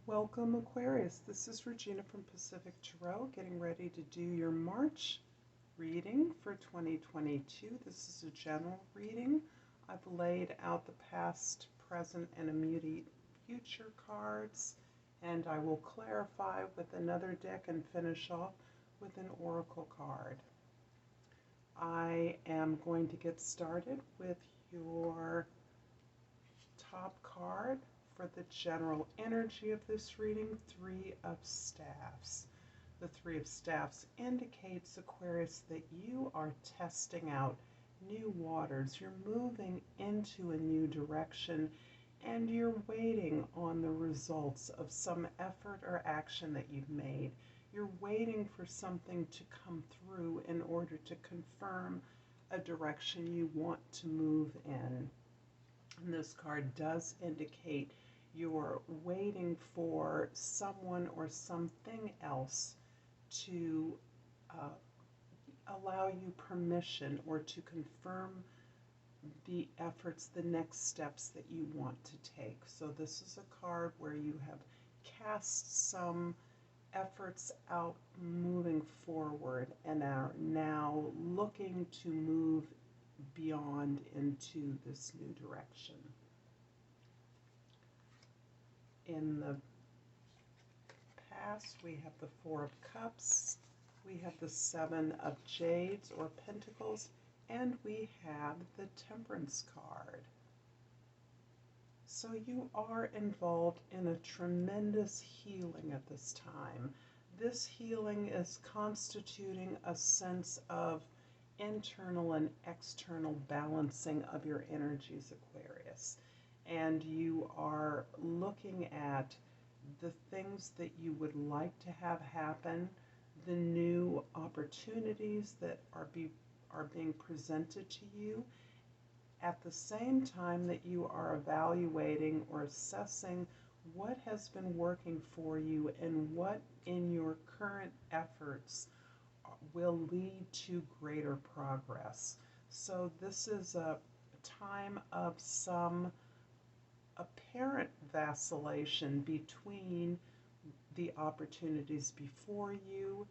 Welcome, Aquarius. This is Regina from Pacific Tarot, getting ready to do your March reading for 2022. This is a general reading. I've laid out the past, present, and immediate future cards, and I will clarify with another deck and finish off with an oracle card. I am going to get started with your top card for the general energy of this reading, Three of Staffs. The Three of Staffs indicates, Aquarius, that you are testing out new waters. You're moving into a new direction, and you're waiting on the results of some effort or action that you've made. You're waiting for something to come through in order to confirm a direction you want to move in. And this card does indicate you're waiting for someone or something else to allow you permission or to confirm the efforts, the next steps that you want to take. So this is a card where you have cast some efforts out moving forward and are now looking to move beyond into this new direction. In the past, we have the Four of Cups, we have the Seven of Jades or Pentacles, and we have the Temperance card. So you are involved in a tremendous healing at this time. This healing is constituting a sense of internal and external balancing of your energies, Aquarius. And you are looking at the things that you would like to have happen, the new opportunities that are being presented to you, at the same time that you are evaluating or assessing what has been working for you and what in your current efforts will lead to greater progress. So this is a time of some apparent vacillation between the opportunities before you,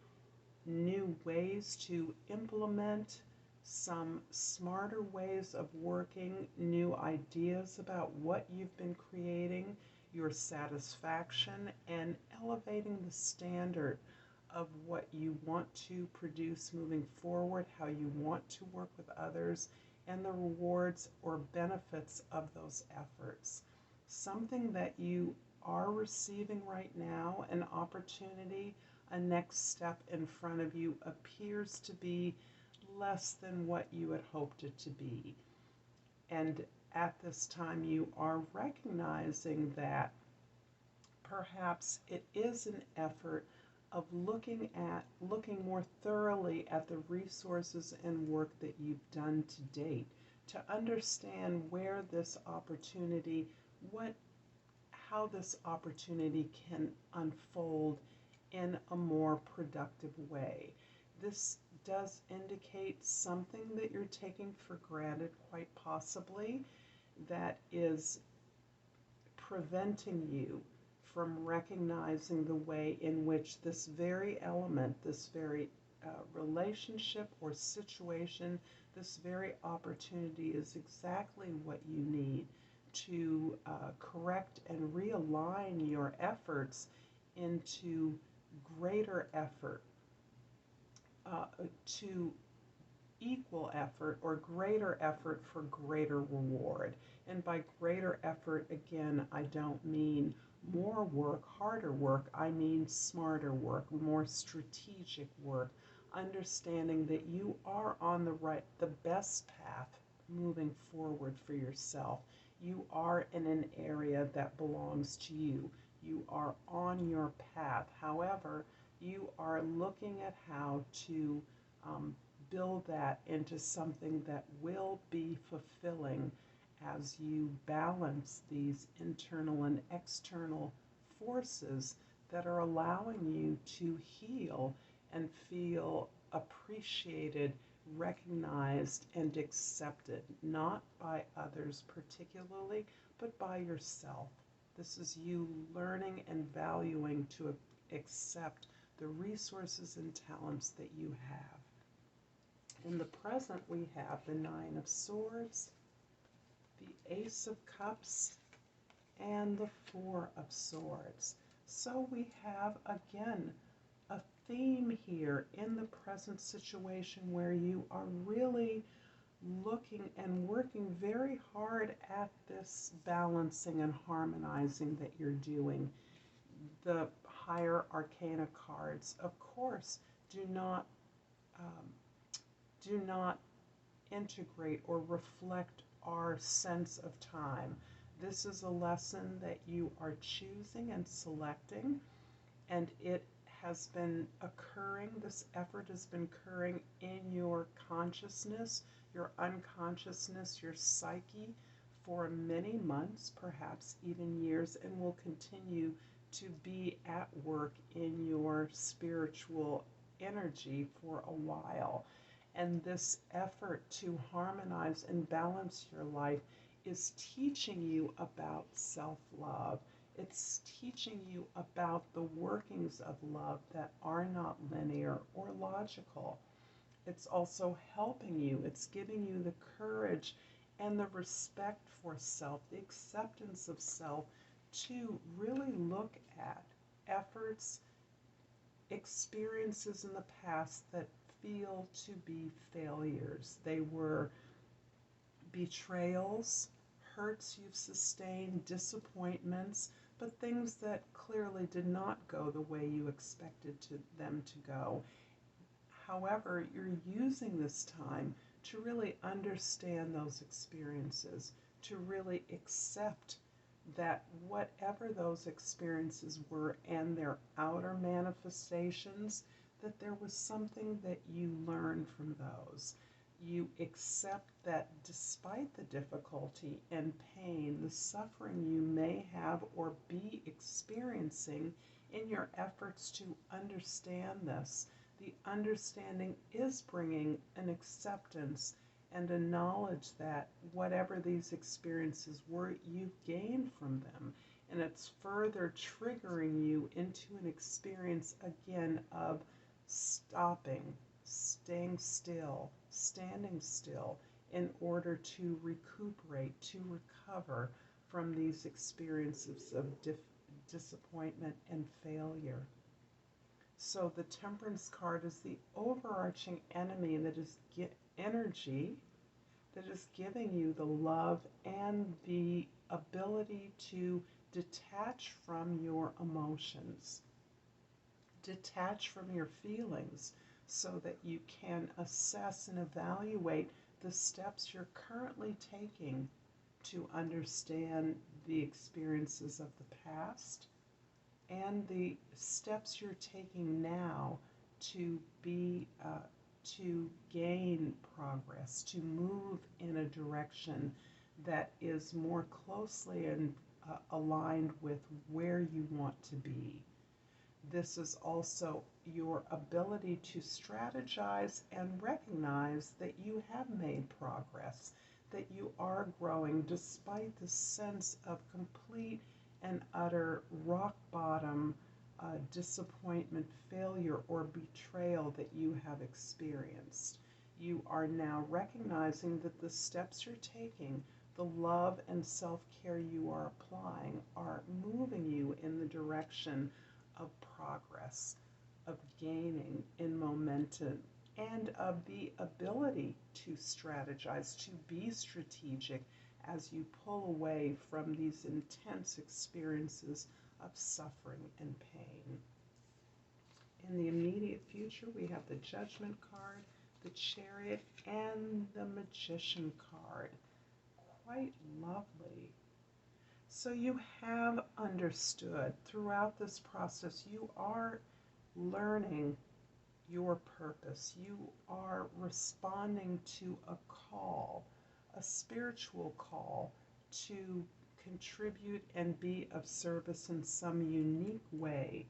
new ways to implement, some smarter ways of working, new ideas about what you've been creating, your satisfaction, and elevating the standard of what you want to produce moving forward, how you want to work with others, and the rewards or benefits of those efforts. Something that you are receiving right now, an opportunity, a next step in front of you, appears to be less than what you had hoped it to be. And at this time, you are recognizing that perhaps it is an effort of looking more thoroughly at the resources and work that you've done to date, to understand where this opportunity, how this opportunity can unfold in a more productive way. This does indicate something that you're taking for granted, quite possibly, that is preventing you from recognizing the way in which this very element, this very relationship or situation, this very opportunity is exactly what you need to correct and realign your efforts into greater effort, to equal effort or greater effort for greater reward. And by greater effort, again, I don't mean more work, harder work. I mean smarter work, more strategic work, understanding that you are on the best path moving forward for yourself. You are in an area that belongs to you. You are on your path. However, you are looking at how to build that into something that will be fulfilling as you balance these internal and external forces that are allowing you to heal and feel appreciated, recognized, and accepted, not by others particularly, but by yourself. This is you learning and valuing to accept the resources and talents that you have. In the present, we have the Nine of Swords, the Ace of Cups, and the Four of Swords. So we have, again, a theme here in the present situation where you are really looking and working very hard at this balancing and harmonizing that you're doing. The higher arcana cards, of course, do not integrate or reflect our sense of time. This is a lesson that you are choosing and selecting, and it has been occurring, this effort has been occurring in your consciousness, your unconsciousness, your psyche for many months, perhaps even years, and will continue to be at work in your spiritual energy for a while. And this effort to harmonize and balance your life is teaching you about self-love. It's teaching you about the workings of love that are not linear or logical. It's also helping you. It's giving you the courage and the respect for self, the acceptance of self, to really look at efforts, experiences in the past that feel to be failures. They were betrayals, hurts you've sustained, disappointments, but things that clearly did not go the way you expected them to go. However, you're using this time to really understand those experiences, to really accept that whatever those experiences were and their outer manifestations, that there was something that you learned from those. You accept that despite the difficulty and pain, the suffering you may have or be experiencing in your efforts to understand this, the understanding is bringing an acceptance and a knowledge that whatever these experiences were, you've gained from them. And it's further triggering you into an experience again of stopping, staying still, standing still in order to recuperate, to recover from these experiences of disappointment and failure. So the Temperance card is the overarching enemy that is energy that is giving you the love and the ability to detach from your emotions, detach from your feelings, so that you can assess and evaluate the steps you're currently taking to understand the experiences of the past and the steps you're taking now to to gain progress, to move in a direction that is more closely and aligned with where you want to be. This is also your ability to strategize and recognize that you have made progress, that you are growing despite the sense of complete and utter rock bottom disappointment, failure, or betrayal that you have experienced. You are now recognizing that the steps you're taking, the love and self-care you are applying, are moving you in the direction of progress, of gaining in momentum, and of the ability to strategize, to be strategic as you pull away from these intense experiences of suffering and pain. In the immediate future, we have the Judgment card, the Chariot, and the Magician card. Quite lovely. So you have understood throughout this process, you are learning your purpose. You are responding to a call, a spiritual call to contribute and be of service in some unique way.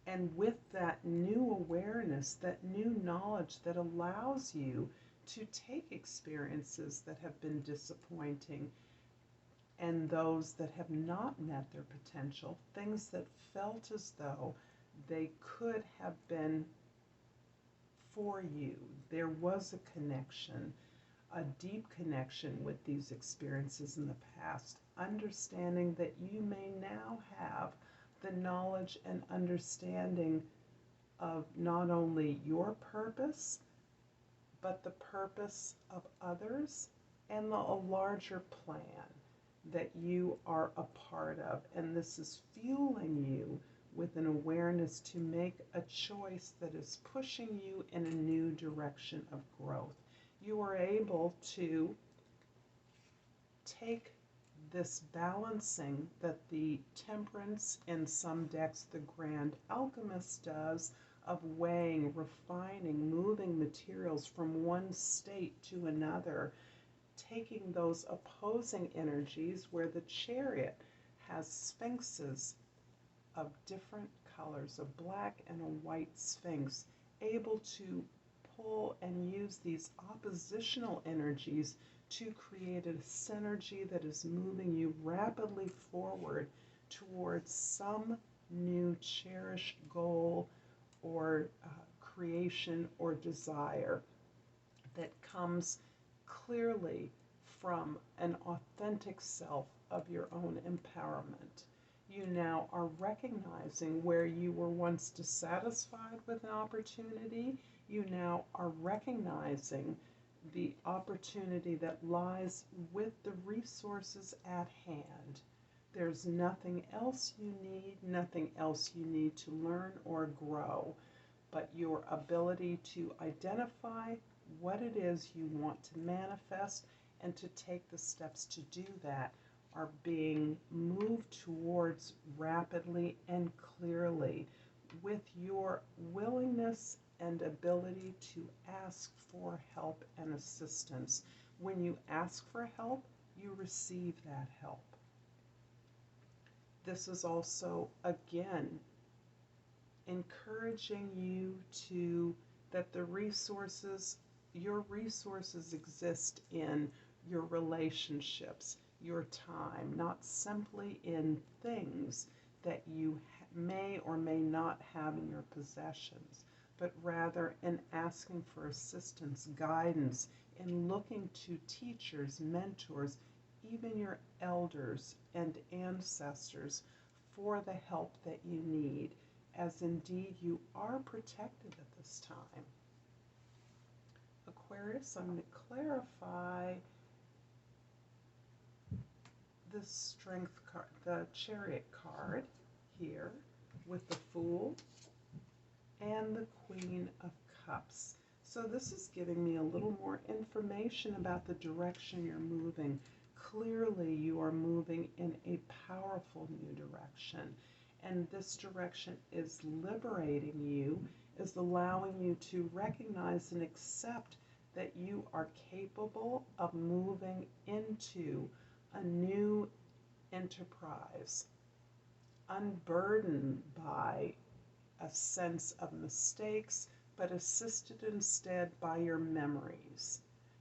And with that new awareness, that new knowledge that allows you to take experiences that have been disappointing and those that have not met their potential, things that felt as though they could have been for you. There was a connection, a deep connection with these experiences in the past, understanding that you may now have the knowledge and understanding of not only your purpose, but the purpose of others and a larger plan that you are a part of. And this is fueling you with an awareness to make a choice that is pushing you in a new direction of growth. You are able to take this balancing that the Temperance, in some decks the Grand Alchemist does, of weighing, refining, moving materials from one state to another, taking those opposing energies where the Chariot has sphinxes of different colors, a black and a white sphinx, able to pull and use these oppositional energies to create a synergy that is moving you rapidly forward towards some new cherished goal or creation or desire that comes clearly from an authentic self of your own empowerment. You now are recognizing where you were once dissatisfied with an opportunity. You now are recognizing the opportunity that lies with the resources at hand. There's nothing else you need to learn or grow, but your ability to identify what it is you want to manifest and to take the steps to do that are being moved towards rapidly and clearly with your willingness and ability to ask for help and assistance. When you ask for help, you receive that help. This is also, again, encouraging you to, that the resources, your resources exist in your relationships, your time, not simply in things that you may or may not have in your possessions, but rather in asking for assistance, guidance, in looking to teachers, mentors, even your elders and ancestors for the help that you need, as indeed you are protected at this time. Aquarius, I'm going to clarify the Strength card, the Chariot card here, with the Fool and the Queen of Cups. So this is giving me a little more information about the direction you're moving. Clearly you are moving in a powerful new direction, and this direction is liberating you, is allowing you to recognize and accept that you are capable of moving into a new enterprise, unburdened by a sense of mistakes, but assisted instead by your memories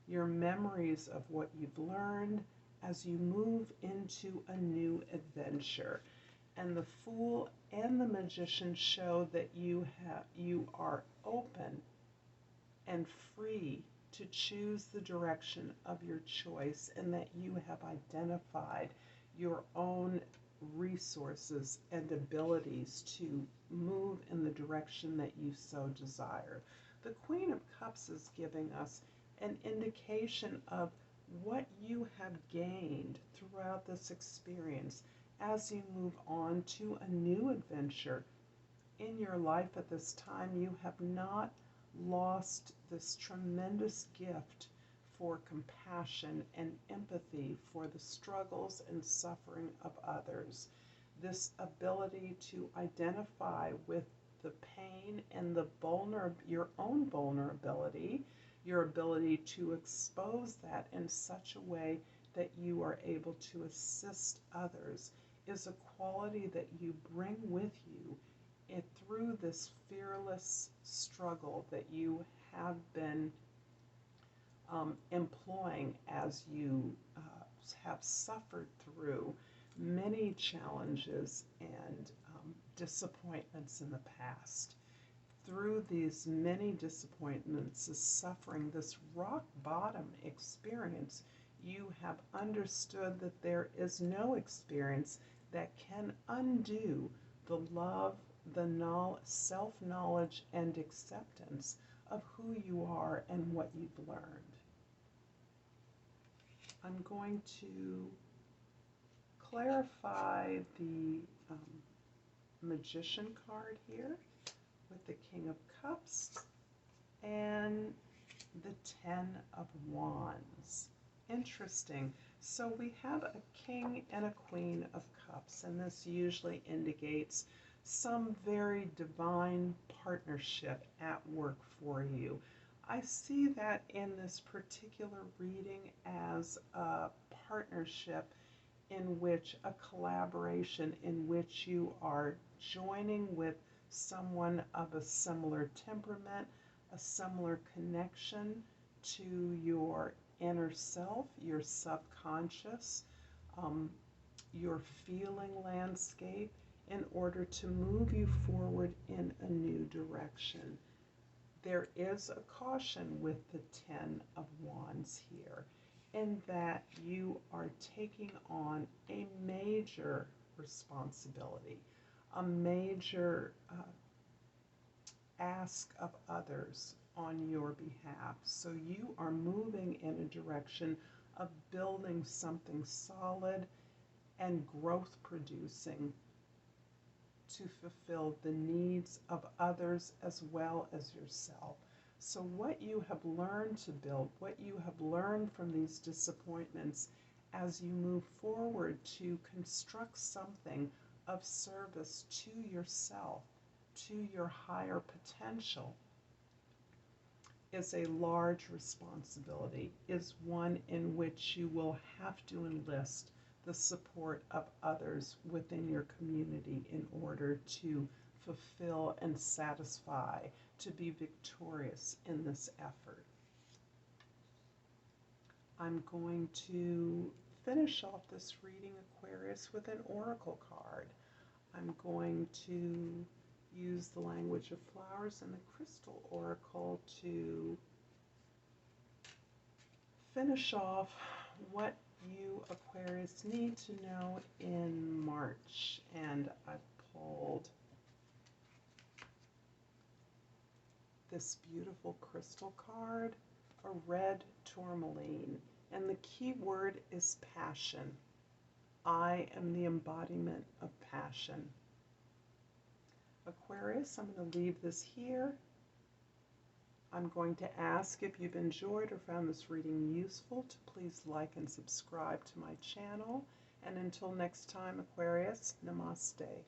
of what you've learned as you move into a new adventure. And the Fool and the Magician show that you are open and free to choose the direction of your choice, and that you have identified your own resources and abilities to move in the direction that you so desire. The Queen of Cups is giving us an indication of what you have gained throughout this experience as you move on to a new adventure in your life. At this time, you have not lost this tremendous gift for compassion and empathy for the struggles and suffering of others. This ability to identify with the pain and the your own vulnerability, your ability to expose that in such a way that you are able to assist others, is a quality that you bring with you through this fearless struggle that you have been employing as you Cups have suffered through many challenges and disappointments in the past. Through these many disappointments, this suffering, this rock bottom experience, you have understood that there is no experience that can undo the love, the self-knowledge and acceptance of who you are and what you've learned. I'm going to clarify the Magician card here with the King of Cups and the Ten of Wands. Interesting. So we have a King and a Queen of Cups, and this usually indicates some very divine partnership at work for you. I see that in this particular reading as a partnership in which a collaboration in which you are joining with someone of a similar temperament, a similar connection to your inner self, your subconscious, your feeling landscape, in order to move you forward in a new direction. There is a caution with the Ten of Wands here, in that you are taking on a major responsibility, a major ask of others on your behalf. So you are moving in a direction of building something solid and growth producing to fulfill the needs of others as well as yourself. So what you have learned to build, what you have learned from these disappointments, as you move forward to construct something of service to yourself, to your higher potential, is a large responsibility, is one in which you will have to enlist the support of others within your community in order to fulfill and satisfy, to be victorious in this effort. I'm going to finish off this reading, Aquarius, with an oracle card. I'm going to use the language of flowers and the crystal oracle to finish off what you, Aquarius, need to know in March. And I've pulled this beautiful crystal card, a red tourmaline, and the key word is passion. I am the embodiment of passion. Aquarius, I'm going to leave this here. I'm going to ask if you've enjoyed or found this reading useful to please like and subscribe to my channel. And until next time, Aquarius, Namaste.